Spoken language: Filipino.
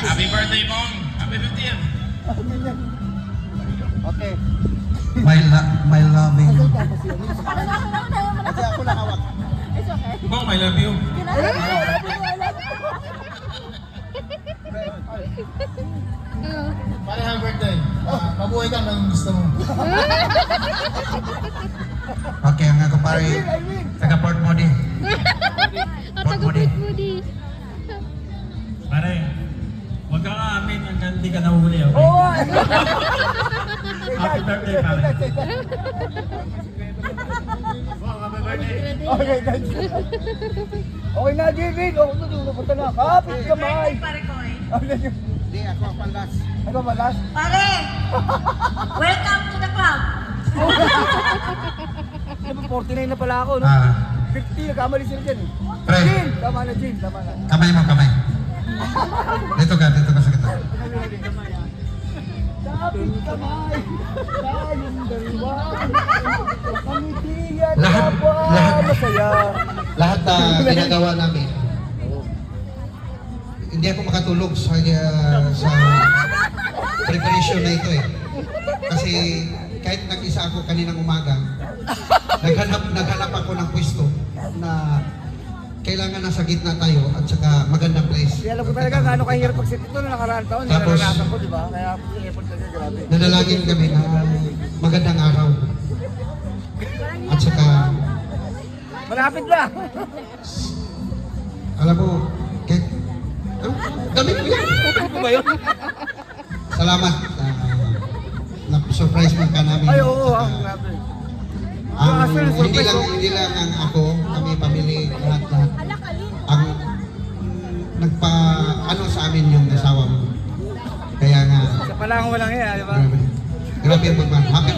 Happy birthday, Bong! Happy 50th! Okay. My loving. Kasi ako nakawak. It's okay. Bong, I love you! Pare, happy birthday. Mabuhay ka ng gusto mo. Okay, ang ako pare. Taga Port Moody. Port Moody. Pare, huwag ka aamin hanggang hindi ka nahuli, okay? Oo! Happy birthday, pare! Okay, thanks. Okay na, David. Okay na, pupunta na. Kapit kamay. Pare ko eh. Hindi, ako ang palas. Ako ang palas? Pare! Welcome to the club! 49 na pala ako, no? 50, nagkamali sila dyan. Pre. Jin! Tama na, Jin. Tama na. Kamay mo, kamay. Dito ka sa kita. Kapit kamay. Tayong dalawa. Pangitiyan Lahat- kapwa lahat- masaya. Lahat na ginagawa namin. Hindi ako makatulog sa preparation na ito eh. Kasi kahit nag-isa ako kaninang umaga, naghanap ako ng pwesto na kailangan nasa gitna tayo at saka magandang place. Kaya alam ko talaga gaano kahirap pag-set ito na nakaraang taon. Tapos- Naranasan ko, di ba? Kaya yung effort talaga, grabe. Nanalangin kami na magandang araw. At saka, Malapit na! alam mo, kahit, damit ko yan. Ano ba yun? Salamat. Na-surprise man ka namin. Ay, oo, At ang saka, grabe. hindi lang ako, kami pamilya, lahat. Ang nagpa-ano sa amin yung asawa mo. Kaya nga, Sa pala akong walang iya, di ba? grabe ang pagmahal. Happy